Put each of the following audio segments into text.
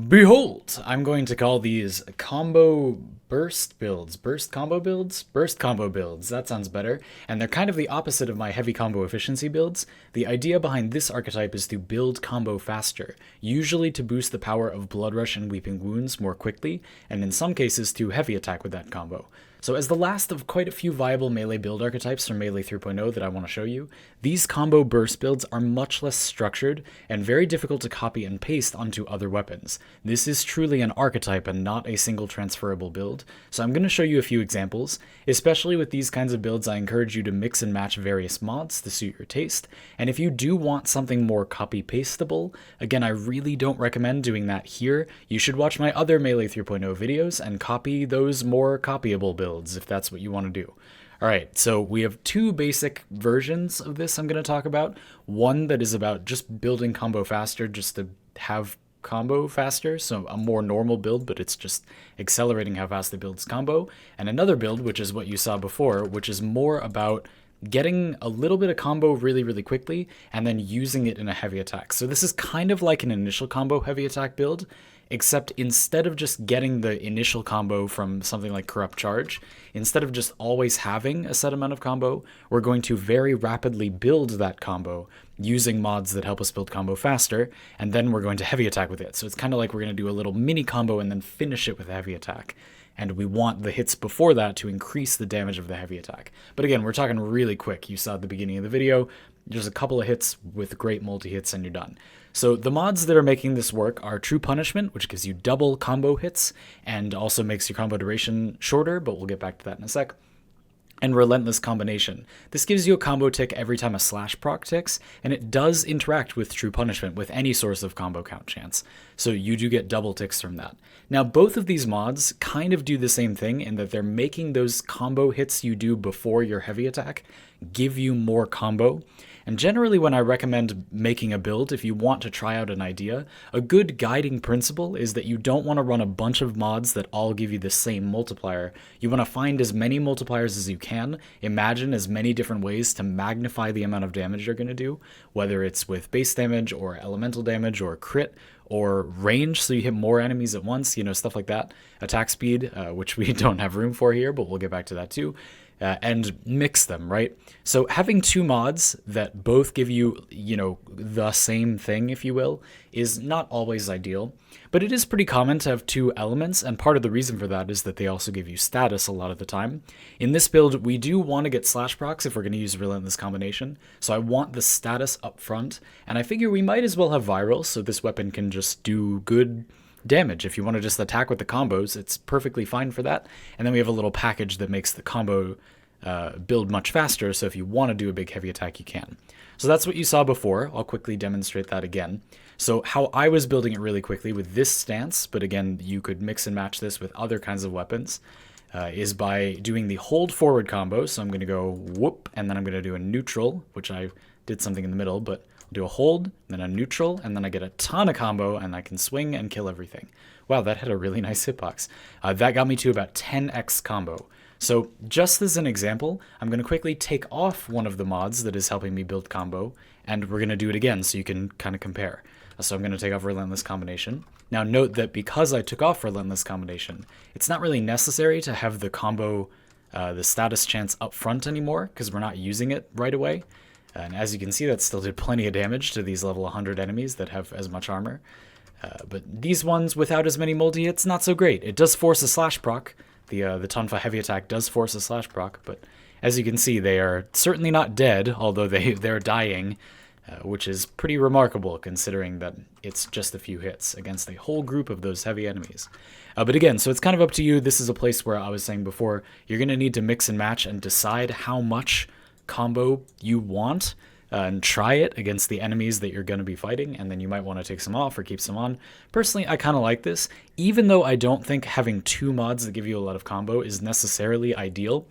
Behold, I'm going to call these combo burst builds. Burst combo builds? Burst combo builds. That sounds better. And they're kind of the opposite of my heavy combo efficiency builds. The idea behind this archetype is to build combo faster, usually to boost the power of Blood Rush and Weeping Wounds more quickly, and in some cases to heavy attack with that combo. So as the last of quite a few viable melee build archetypes from Melee 3.0 that I want to show you, these combo burst builds are much less structured and very difficult to copy and paste onto other weapons. This is truly an archetype and not a single transferable build, so I'm going to show you a few examples. Especially with these kinds of builds, I encourage you to mix and match various mods to suit your taste, and if you do want something more copy-pastable, again, I really don't recommend doing that here. You should watch my other Melee 3.0 videos and copy those more copyable builds if that's what you want to do. Alright, so we have two basic versions of this I'm going to talk about. One that is about just building combo faster, just to have combo faster, so a more normal build, but it's just accelerating how fast it builds combo. And another build, which is what you saw before, which is more about getting a little bit of combo really, really quickly, and then using it in a heavy attack. So this is kind of like an initial combo heavy attack build, except instead of just getting the initial combo from something like Corrupt Charge, instead of just always having a set amount of combo, we're going to very rapidly build that combo using mods that help us build combo faster, and then we're going to heavy attack with it. So it's kind of like we're going to do a little mini combo and then finish it with a heavy attack. And we want the hits before that to increase the damage of the heavy attack. But again, we're talking really quick. You saw at the beginning of the video, just a couple of hits with great multi-hits and you're done. So the mods that are making this work are True Punishment, which gives you double combo hits and also makes your combo duration shorter, but we'll get back to that in a sec. And Relentless Combination. This gives you a combo tick every time a slash proc ticks, and it does interact with True Punishment with any source of combo count chance. So you do get double ticks from that. Now both of these mods kind of do the same thing in that they're making those combo hits you do before your heavy attack give you more combo. And generally when I recommend making a build, if you want to try out an idea, a good guiding principle is that you don't want to run a bunch of mods that all give you the same multiplier. You want to find as many multipliers as you can, imagine as many different ways to magnify the amount of damage you're going to do, whether it's with base damage or elemental damage or crit or range, so you hit more enemies at once, stuff like that. Attack speed, which we don't have room for here, but we'll get back to that too. And mix them, right? So having two mods that both give you, the same thing, if you will, is not always ideal, but it is pretty common to have two elements, and part of the reason for that is that they also give you status a lot of the time. In this build, we do want to get slash procs if we're going to use Relentless Combination, so I want the status up front, and I figure we might as well have viral, so this weapon can just do good damage. If you want to just attack with the combos, it's perfectly fine for that. And then we have a little package that makes the combo build much faster, so if you want to do a big heavy attack, you can. So that's what you saw before. I'll quickly demonstrate that again. So how I was building it really quickly with this stance, but again, you could mix and match this with other kinds of weapons, is by doing the hold forward combo. So I'm going to go whoop, and then I'm going to do a neutral, which I did something in the middle, but do a hold, then a neutral, and then I get a ton of combo, and I can swing and kill everything. Wow, that had a really nice hitbox. That got me to about 10x combo. So just as an example, I'm going to quickly take off one of the mods that is helping me build combo, and we're going to do it again so you can kind of compare. So I'm going to take off Relentless Combination. Now note that because I took off Relentless Combination, it's not really necessary to have the combo, the status chance up front anymore, because we're not using it right away. And as you can see, that still did plenty of damage to these level 100 enemies that have as much armor. But these ones without as many multi-hits, not so great. It does force a slash proc. The Tonfa heavy attack does force a slash proc, but as you can see, they are certainly not dead, although they're dying, which is pretty remarkable considering that it's just a few hits against a whole group of those heavy enemies. But again, so it's kind of up to you. This is a place where I was saying before, you're going to need to mix and match and decide how much combo you want and try it against the enemies that you're going to be fighting, and then you might want to take some off or keep some on. Personally, I kind of like this, even though I don't think having two mods that give you a lot of combo is necessarily ideal.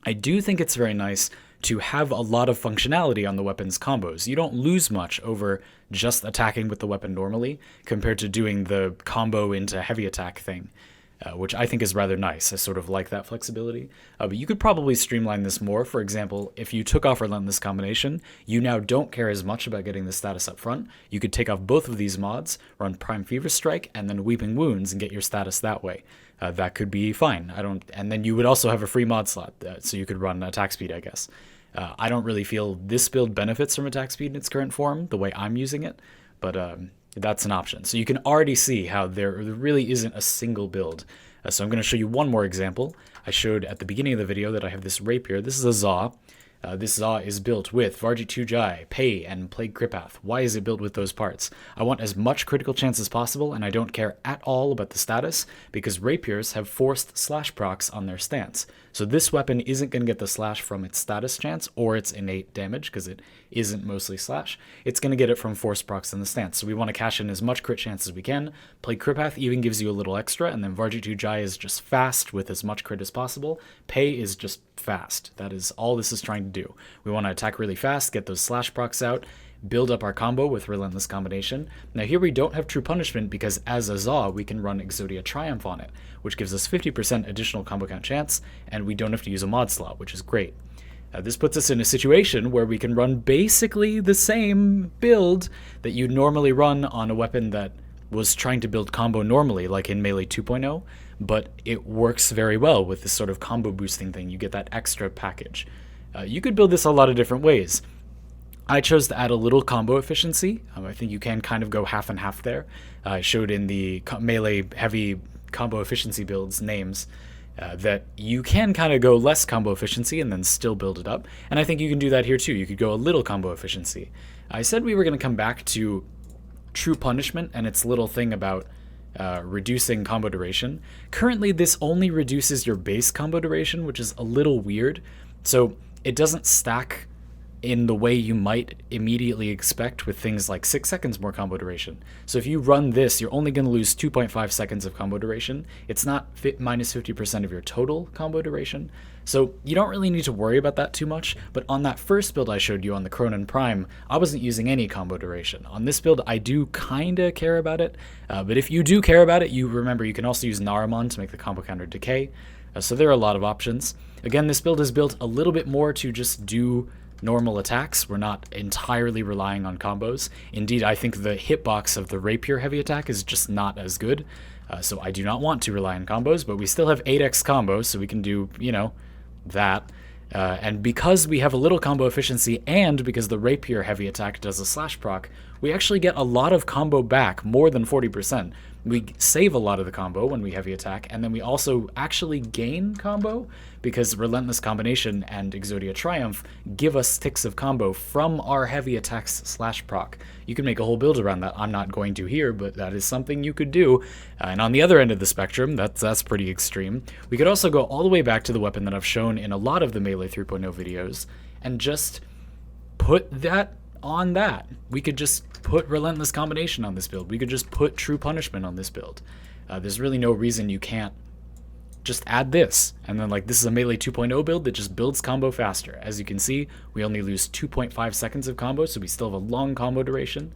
I do think it's very nice to have a lot of functionality on the weapon's combos. You don't lose much over just attacking with the weapon normally compared to doing the combo into heavy attack thing. which I think is rather nice. I sort of like that flexibility. But you could probably streamline this more. For example, if you took off Relentless Combination, you now don't care as much about getting the status up front. You could take off both of these mods, run Prime Fever Strike, and then Weeping Wounds and get your status that way. That could be fine. And then you would also have a free mod slot, so you could run attack speed, I guess. I don't really feel this build benefits from attack speed in its current form, the way I'm using it, but that's an option. So you can already see how there really isn't a single build. So I'm going to show you one more example. I showed at the beginning of the video that I have this rapier. This is a Zaw. This Zaw is built with Varjit 2 Jai, Pei, and Plague Kripath. Why is it built with those parts? I want as much critical chance as possible, and I don't care at all about the status, because rapiers have forced slash procs on their stance. So this weapon isn't going to get the slash from its status chance, or its innate damage, because it isn't mostly slash. It's going to get it from forced procs in the stance. So we want to cash in as much crit chance as we can. Plague Kripath even gives you a little extra, and then Varjit 2 Jai is just fast with as much crit as possible. Pei is just fast. That is all this is trying to do. We want to attack really fast, get those slash procs out, build up our combo with Relentless Combination. Now here we don't have True Punishment because as a Zaw we can run Exodia Triumph on it, which gives us 50% additional combo count chance, and we don't have to use a mod slot, which is great. This puts us in a situation where we can run basically the same build that you'd normally run on a weapon that was trying to build combo normally, like in Melee 2.0, but it works very well with this sort of combo boosting thing. You get that extra package. You could build this a lot of different ways. I chose to add a little combo efficiency. I think you can kind of go half and half there. I showed in the Melee heavy combo efficiency builds names that you can kind of go less combo efficiency and then still build it up. And I think you can do that here too. You could go a little combo efficiency. I said we were going to come back to True Punishment and its little thing about reducing combo duration. Currently, this only reduces your base combo duration, which is a little weird. So it doesn't stack in the way you might immediately expect with things like 6 seconds more combo duration. So if you run this, you're only going to lose 2.5 seconds of combo duration. It's not minus 50% of your total combo duration. So you don't really need to worry about that too much, but on that first build I showed you on the Cronin Prime, I wasn't using any combo duration. On this build, I do kinda care about it, but if you do care about it, you remember you can also use Naramon to make the combo counter decay, so there are a lot of options. Again, this build is built a little bit more to just do normal attacks. We're not entirely relying on combos. Indeed, I think the hitbox of the Rapier heavy attack is just not as good, so I do not want to rely on combos, but we still have 8x combos, so we can do, you know, that. And because we have a little combo efficiency and because the Rapier heavy attack does a slash proc, we actually get a lot of combo back, more than 40%. We save a lot of the combo when we heavy attack, and then we also actually gain combo because Relentless Combination and Exodia Triumph give us ticks of combo from our heavy attacks slash proc. You can make a whole build around that. I'm not going to here, but that is something you could do. And on the other end of the spectrum, that's pretty extreme. We could also go all the way back to the weapon that I've shown in a lot of the Melee 3.0 videos and just put that on that. We could just put Relentless Combination on this build. We could just put True Punishment on this build. There's really no reason you can't just add this. And then, like, this is a Melee 2.0 build that just builds combo faster. As you can see, we only lose 2.5 seconds of combo, so we still have a long combo duration.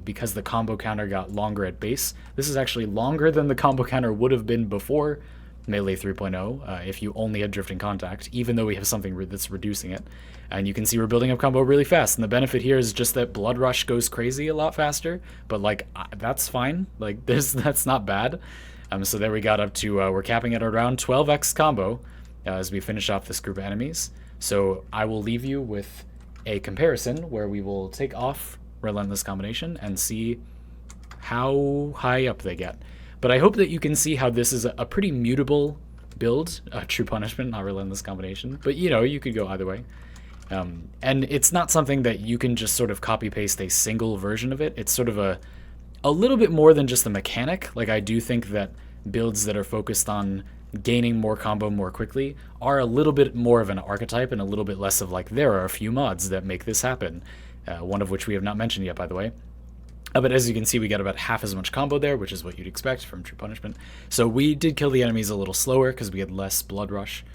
Because the combo counter got longer at base. This is actually longer than the combo counter would have been before Melee 3.0, if you only had Drifting Contact, even though we have something that's reducing it. And you can see we're building up combo really fast, and the benefit here is just that Blood Rush goes crazy a lot faster, but, like, that's fine. Like, that's not bad. So there we got up to, we're capping at around 12x combo as we finish off this group of enemies. So I will leave you with a comparison where we will take off Relentless Combination and see how high up they get. But I hope that you can see how this is a pretty mutable build, True Punishment, not Relentless Combination. But, you know, you could go either way. And it's not something that you can just sort of copy-paste a single version of it. It's sort of a little bit more than just a mechanic. Like, I do think that builds that are focused on gaining more combo more quickly are a little bit more of an archetype and a little bit less of, like, there are a few mods that make this happen. One of which we have not mentioned yet, by the way. But as you can see, we got about half as much combo there, which is what you'd expect from True Punishment. So we did kill the enemies a little slower because we had less Blood Rush.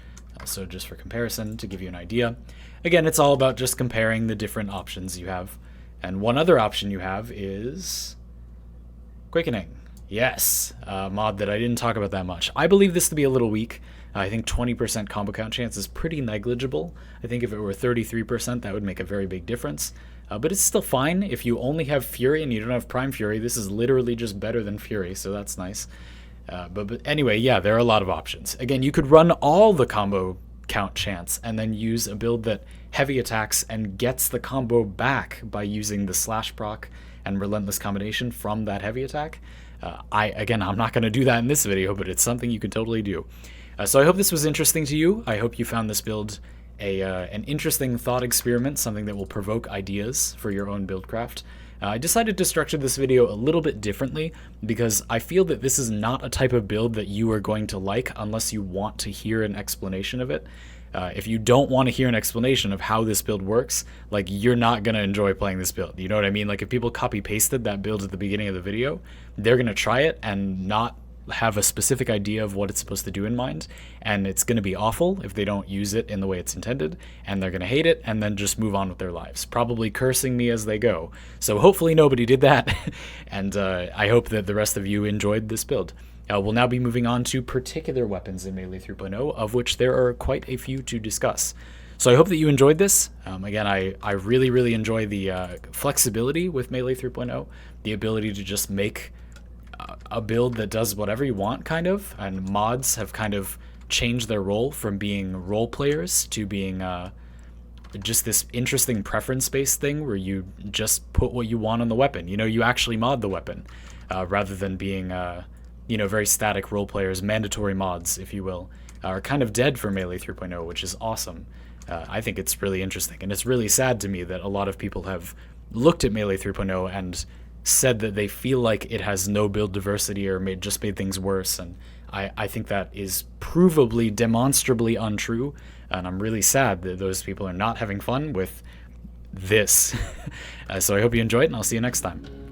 So just for comparison, to give you an idea. Again, it's all about just comparing the different options you have. And one other option you have is Quickening. Yes, a mod that I didn't talk about that much. I believe this to be a little weak. I think 20% combo count chance is pretty negligible. I think if it were 33%, that would make a very big difference. But it's still fine. If you only have Fury and you don't have Prime Fury, this is literally just better than Fury, so that's nice. But anyway, yeah, there are a lot of options. Again, you could run all the combo count chance and then use a build that heavy attacks and gets the combo back by using the slash proc and relentless combination from that heavy attack. I'm not going to do that in this video, but it's something you can totally do. So I hope this was interesting to you. I hope you found this build an interesting thought experiment, something that will provoke ideas for your own buildcraft. I decided to structure this video a little bit differently because I feel that this is not a type of build that you are going to like unless you want to hear an explanation of it. If you don't want to hear an explanation of how this build works, like, you're not going to enjoy playing this build. You know what I mean? Like, if people copy pasted that build at the beginning of the video, they're going to try it and not have a specific idea of what it's supposed to do in mind, and it's going to be awful if they don't use it in the way it's intended, and they're going to hate it and then just move on with their lives, probably cursing me as they go. So hopefully nobody did that, and I hope that the rest of you enjoyed this build. We'll now be moving on to particular weapons in Melee 3.0, of which there are quite a few to discuss. So I hope that you enjoyed this. Again, I really, really enjoy the flexibility with Melee 3.0, the ability to just make a build that does whatever you want, kind of, and mods have kind of changed their role from being role players to being just this interesting preference-based thing where you just put what you want on the weapon. You know, you actually mod the weapon rather than being, very static role players. Mandatory mods, if you will, are kind of dead for Melee 3.0, which is awesome. I think it's really interesting, and it's really sad to me that a lot of people have looked at Melee 3.0 and said that they feel like it has no build diversity or just made things worse, and I think that is provably, demonstrably untrue, and I'm really sad that those people are not having fun with this. So I hope you enjoyed, and I'll see you next time.